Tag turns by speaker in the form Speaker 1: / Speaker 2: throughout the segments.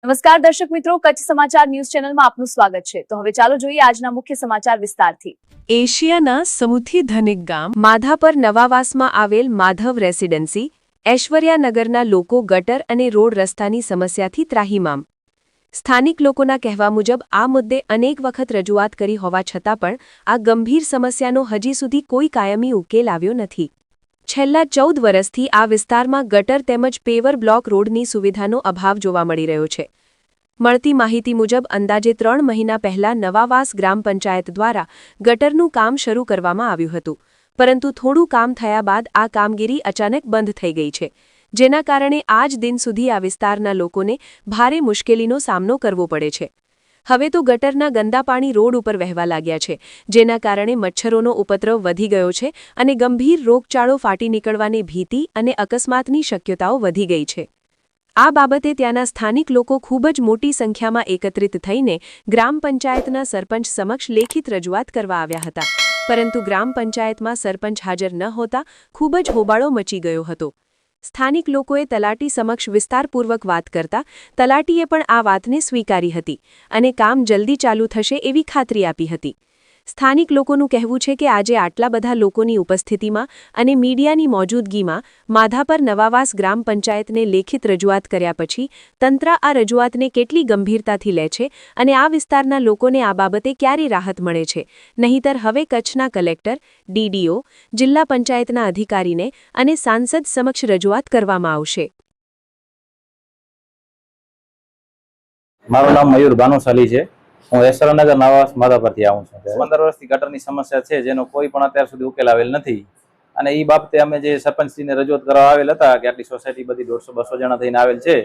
Speaker 1: નમસ્કાર દર્શક મિત્રો, કચ્છ સમાચાર ન્યૂઝ ચેનલમાં આપનું સ્વાગત છે। તો હવે ચાલો જોઈએ આજના મુખ્ય સમાચાર વિસ્તારથી।
Speaker 2: એશિયાના સૌથી ધનિક ગામ માધાપર નવાવાસમાં આવેલ માધવ રેસિડેન્સી ઐશ્વર્યાનગરના લોકો ગટર અને રોડ રસ્તાની સમસ્યાથી ત્રાહિમામ। સ્થાનિક લોકોના કહેવા મુજબ આ મુદ્દે અનેક વખત રજૂઆત કરી હોવા છતાં પણ આ ગંભીર સમસ્યાનો હજી સુધી કોઈ કાયમી ઉકેલ આવ્યો નથી। છેલ્લા 14 વર્ષથી આ વિસ્તારમાં ગટર તેમજ પેવર બ્લોક રોડની સુવિધાનો અભાવ જોવા મળી રહ્યો છે। મળતી માહિતી મુજબ અંદાજે 3 મહિના પહેલા નવાવાસ ગ્રામ પંચાયત દ્વારા ગટરનું કામ શરૂ કરવામાં આવ્યું હતું, પરંતુ થોડું કામ થયા બાદ આ કામગીરી અચાનક બંધ થઈ ગઈ છે, જેના કારણે આજ દિન સુધી આ વિસ્તારના લોકોને ભારે મુશ્કેલીનો સામનો કરવો પડે છે। હવે તો ગટરના ગંદા પાણી રોડ ઉપર વહેવા લાગ્યા છે, જેના કારણે મચ્છરોનો ઉપદ્રવ વધી ગયો છે અને ગંભીર રોગચાળો ફાટી નીકળવાની ભીતિ અને અકસ્માતની શક્યતાઓ વધી ગઈ છે। આ બાબતે ત્યાંના સ્થાનિક લોકો ખૂબ જ મોટી સંખ્યામાં એકત્રિત થઈને ગ્રામ પંચાયતના સરપંચ સમક્ષ લેખિત રજૂઆત કરવા આવ્યા હતા, પરંતુ ગ્રામ પંચાયતમાં સરપંચ હાજર ન હોતા ખૂબ જ હોબાળો મચી ગયો હતો। સ્થાનિક લોકોએ તલાટી સમક્ષ વિસ્તારપૂર્વક વાત કરતા તલાટીએ પણ આ વાતને સ્વીકારી હતી અને કામ જલ્દી ચાલુ થશે એવી ખાતરી આપી હતી। સ્થાનિક લોકોનું કહેવું છે કે આજે આટલા બધા લોકોની ઉપસ્થિતિમાં અને મીડિયાની મોજૂદગીમાં માધાપર નવાવાસ ગ્રામ પંચાયતને લેખિત રજૂઆત કર્યા પછી તંત્ર આ રજૂઆતને કેટલી ગંભીરતાથી લે છે અને આ વિસ્તારના લોકોને આ બાબતે ક્યારે રાહત મળે છે, નહીંતર હવે કચ્છના કલેક્ટર, ડીડીઓ, જિલ્લા પંચાયતના અધિકારીને અને સાંસદ સમક્ષ રજૂઆત કરવામાં આવશે।
Speaker 3: મારું નામ મયુર ભાનુશાલી છે। હું ઐશ્વર્યાનગર નવાવાસ માધાપરથી આવું છું। 15 વર્ષથી ગટરની સમસ્યા છે, જેનો કોઈ પણ અત્યાર સુધી ઉકેલ આવેલ નથી અને એ બાબતે અમે જે સરપંચશ્રીને રજૂઆત કરવા આવેલ હતા કે આટલી સોસાયટી બધી 150-200 જણા થઈને આવેલ છે,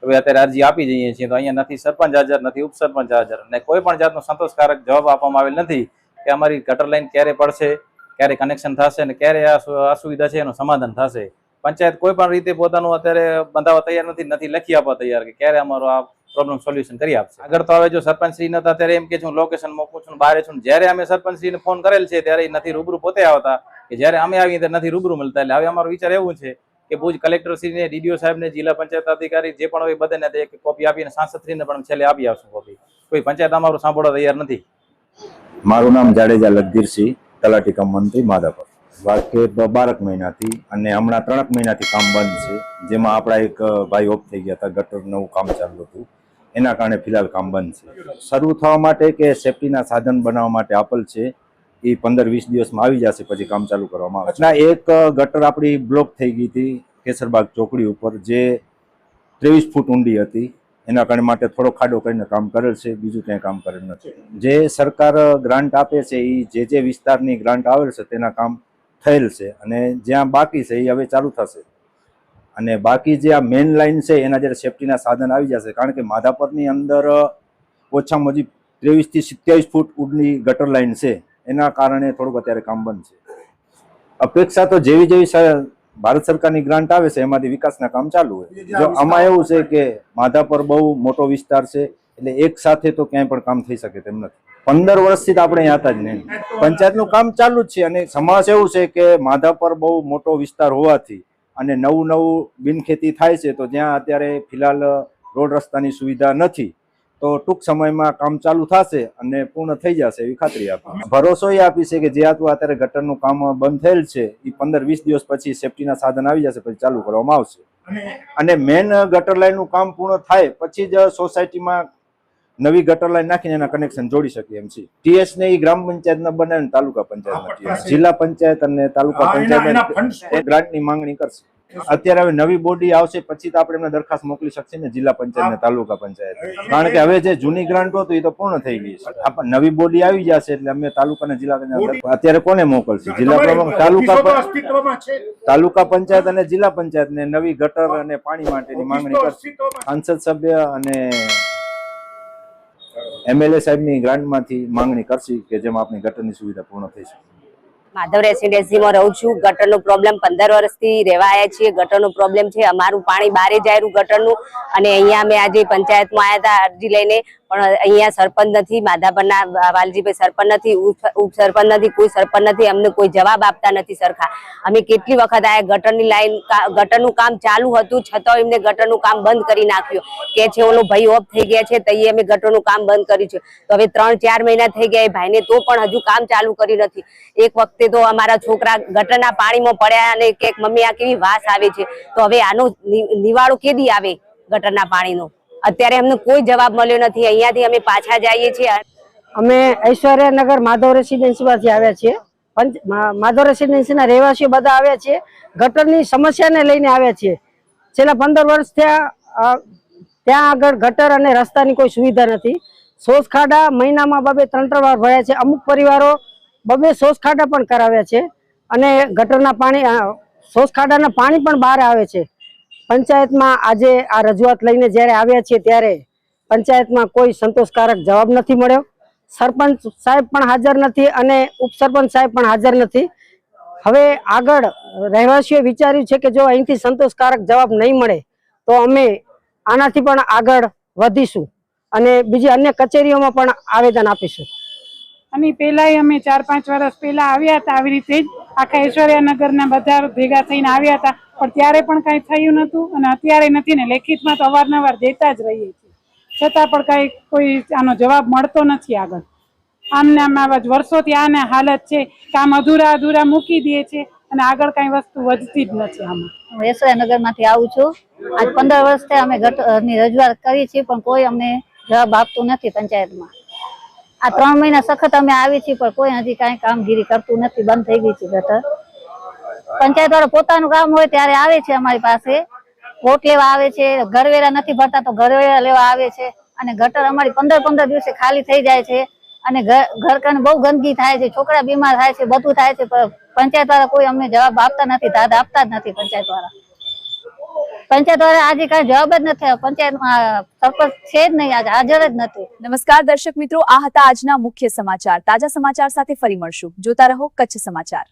Speaker 3: હવે અત્યારે અરજી આપી જઈએ છીએ તો અહીંયા નથી સરપંચ હાજર, નથી ઉપસરપંચ હાજર અને કોઈ પણ જાતનો સંતોષકારક જવાબ આપવામાં આવેલ નથી કે અમારી ગટર લાઈન ક્યારે પડશે, ક્યારે કનેક્શન થશે અને ક્યારે આ અસુવિધા છે એનું સમાધાન થશે। પંચાયત કોઈ પણ રીતે પોતાનું અત્યારે બંધાવવા તૈયાર નથી લખી આપવા તૈયાર કે ક્યારે અમારો આ પ્રોબ્લેમ સોલ્યુશન કરી આપશે। આગળ તો હવે જો સરપંચશ્રી નતા ત્યારે એમ કે હું લોકેશન મોકલું છું, બહાર છું, જ્યારે અમે સરપંચશ્રીને ફોન કરેલ છે ત્યારે નથી રૂબરૂ પોતે આવતા કે જ્યારે અમે આવીએ ત્યારે નથી રૂબરૂ મળતા। એટલે હવે અમારો વિચાર એવું છે કે ભુજ કલેક્ટરશ્રીને, ડીડીઓ સાહેબને, જિલ્લા પંચાયત અધિકારી જે પણ હોય બધાને એક કોપી આપીને સાંસદશ્રીને પણ છેલ્લે આપી આવશું કોપી। કોઈ પંચાયત અમારું સાંભળવા તૈયાર નથી।
Speaker 4: મારું નામ જાડેજા લખધીરસિંહ, તલાટી કમ મંત્રી માધાપર। વાકે 12 મહિનાથી અને હમણાં 3 મહિનાથી કામ બંધ છે, જેમાં આપણા એક ભાઈ ઓફ થઈ ગયા હતા, ગટર નવું કામ ચાલુ હતું, એના કારણે ફિલહાલ કામ બંધ છે। શરૂ થવા માટે કે સેફટીના સાધન બનાવવા માટે આપેલ છે, એ 15-20 દિવસમાં આવી જશે, પછી કામ ચાલુ કરવામાં આવશે। એક ગટર આપણી બ્લોક થઈ ગઈ હતી કેસરબાગ ચોકડી ઉપર, જે 23 ફૂટ ઊંડી હતી, એના કારણે માટે થોડો ખાડો કરીને કામ કરેલ છે, બીજું ક્યાંય કામ કરેલ નથી। જે સરકાર ગ્રાન્ટ આપે છે એ જે વિસ્તારની ગ્રાન્ટ આવેલ છે તેના કામ થયેલ છે અને જ્યાં બાકી છે એ હવે ચાલુ થશે અને બાકી જે આ મેઇન લાઇન છે એના જ્યારે સેફટીના સાધન આવી જશે, કારણ કે માધાપરની અંદર ઓછામાં ઓછી 23 થી 27 ફૂટ ઊંડી ગટર લાઇન છે, એના કારણે થોડુંક અત્યારે કામ બંધ છે। અપેક્ષા તો જેવી ભારત સરકારની ગ્રાન્ટ આવે છે એમાંથી વિકાસના કામ ચાલુ હોય। જો આમાં એવું છે કે માધાપર બહુ મોટો વિસ્તાર છે, એટલે એક સાથે તો ક્યાંય પણ કામ થઈ શકે તેમ નથી। 15 વર્ષથી તો આપણે અહીંયા હતા જ નહીં, પંચાયતનું કામ ચાલુ જ છે અને સમાજ એવું છે કે માધાપર બહુ મોટો વિસ્તાર હોવાથી અને નવું બિનખેતી થાય છે, તો જ્યાં અત્યારે ફિલહાલ રોડ રસ્તાની સુવિધા નથી, તો ટૂંક સમયમાં કામ ચાલુ થશે અને પૂર્ણ થઈ જશે એવી ખાતરી આપી। ભરોસો એ આપી છે કે જે અત્યારે ગટરનું કામ બંધ થયેલ છે એ 15-20 દિવસ પછી સેફટીના સાધન આવી જશે, પછી ચાલુ કરવામાં આવશે અને મેઇન ગટર લાઈનનું કામ પૂર્ણ થાય પછી જ સોસાયટીમાં નવી ગટર લાઈન નાખીને એના કનેક્શન જોડી શકીએ એમ છે। ટીએસ ને એ ગ્રામ પંચાયતના બનાવીને તાલુકા પંચાયતના, જિલ્લા પંચાયત અને તાલુકા પંચાયત ગ્રાન્ટની માંગણી કરશે। અત્યારે હવે નવી બોડી આવશે પછી તો આપણે એમને દરખાસ્ત મોકલી શકશે ને જિલ્લા પંચાયત ને તાલુકા પંચાયત, કારણ કે હવે જે જૂની ગ્રાન્ટ હતું એ તો પૂર્ણ થઈ ગઈ છે। નવી બોડી આવી જશે એટલે અમે તાલુકા અને જિલ્લા અત્યારે કોને મોકલશે? જિલ્લા પ્રમુખ, તાલુકા પંચાયત અને જિલ્લા પંચાયત ને નવી ગટર અને પાણી માટેની માંગણી કરશે। સાંસદ સભ્ય અને એમએલએ સાહેબની ગ્રાન્ટમાંથી માંગણી કરશે કે જેમાં આપણી ગટરની સુવિધા પૂર્ણ થઈ શકે।
Speaker 5: માધવ રેસિડેન્સીમાં રહું છું। ગટરનો પ્રોબ્લેમ 15 વર્ષથી રહેવા આવ્યા છીએ। ગટરનો પ્રોબ્લેમ છે, અમારું પાણી બારે જાયરું ગટરનું અને અહીંયા અમે આજે પંચાયતમાં આવ્યા હતા અરજી લઈને, પણ અહીંયા સરપંચ નથી, માધાપરના વાલજીભાઈ સરપંચ નથી, ઉપસરપંચ નથી, કોઈ સરપંચ નથી, અમને કોઈ જવાબ આપતા નથી સરખા. અમે કેટલી વખત આયા, ગટરની લાઈન ગટરનું કામ ચાલુ હતું છતાં એમને ગટરનું કામ બંધ કરી નાખ્યું કે છે ઓલો ભાઈ ઓફ થઈ ગયા છે તો અમે ગટરનું કામ બંધ કર્યું છે. તો હવે 3-4 મહિના થઈ ગયા એ ભાઈને તો પણ હજુ કામ ચાલુ કર્યું નથી. એક વખતે તો અમારા છોકરા ગટરના પાણીમાં પડ્યા અને કે મમ્મી આ કેવી વાસ આવે છે. તો હવે આનો નિવાડો કેદી આવે ગટરના પાણીનો? અત્યારે અમને કોઈ જવાબ મળ્યો નથી. અહીંયાથી અમે પાછા જઈએ છીએ.
Speaker 6: અમે ઐશ્વર્યાનગર માધવ રેસિડેન્સી માંથી આવ્યા છીએ. માધવ રેસિડેન્સી ના રહેવાસીઓ બધા આવ્યા છીએ. ગટરની સમસ્યાને લઈને આવ્યા છીએ. છેલ્લા 15 વર્ષ ત્યાં આગળ ગટર અને રસ્તાની કોઈ સુવિધા નથી. સોસ ખાડા મહિનામાં 2-3 વાર ભર્યા છે. અમુક પરિવારો 2 સોસ ખાડા પણ કરાવ્યા છે અને ગટરના પાણી સોસ ખાડાના પાણી પણ બહાર આવે છે. પંચાયતમાં આજે આ રજૂઆત લઈને જ્યારે આવ્યા છીએ ત્યારે પંચાયતમાં કોઈ સંતોષકારક જવાબ નથી મળ્યો. સરપંચ સાહેબ પણ હાજર નથી અને ઉપસરપંચ સાહેબ પણ હાજર નથી. હવે આગળ રહેવાસીઓએ વિચાર્યું છે કે જો અહીંથી સંતોષકારક જવાબ નહીં મળે તો અમે આનાથી પણ આગળ વધીશું અને બીજી અન્ય કચેરીઓમાં પણ આવેદન આપીશું.
Speaker 7: અને પહેલાંય અમે 4-5 વર્ષ પહેલા આવ્યા હતા આવી રીતે જ આખા ઐશ્વર્યાનગરના બધા ભેગા થઈને આવ્યા હતા, પણ ત્યારે પણ કાંઈ થયું નહોતું અને અત્યારે નથી ને. લેખિતમાં તો અવારનવાર દેતા જ રહીએ છીએ છતાં પણ કાંઈ કોઈ આનો જવાબ મળતો નથી આગળ. આમને આમ આવા જ વર્ષોથી આને હાલત છે. કામ અધૂરા મૂકી દે છે અને આગળ કાંઈ વસ્તુ વધતી જ નથી. આમાં
Speaker 8: હું ઐશ્વર્યાનગરમાંથી આવું છું. આજ 15 વર્ષથી અમે ગટરની રજૂઆત કરી છે પણ કોઈ અમને જવાબ આપતું નથી પંચાયતમાં. આ 3 મહિના સખત અમે આવી છીએ પણ કોઈ હજી કાંઈ કામગીરી કરતું નથી. બંધ થઈ ગઈ છે ગટર. પંચાયત વાળા પોતાનું કામ હોય ત્યારે આવે છે અમારી પાસે, વોટ લેવા આવે છે. ઘરવેરા નથી ભરતા તો ઘરવેરા લેવા આવે છે અને ગટર અમારી 15 દિવસે ખાલી થઈ જાય છે અને ઘરકાને બહુ ગંદકી થાય છે, છોકરા બીમાર થાય છે, બધું થાય છે. પણ પંચાયત વાળા કોઈ અમને જવાબ આપતા નથી, દાદ આપતા જ નથી. પંચાયત વાળા આજે કઈ જવાબ જ નથી. પંચાયતમાં સરપંચ છે જ નહીં, આજે હાજર જ નથી.
Speaker 1: નમસ્કાર દર્શક મિત્રો, આ હતા આજના મુખ્ય સમાચાર. તાજા સમાચાર સાથે ફરી મળશું. જોતા રહો કચ્છ સમાચાર.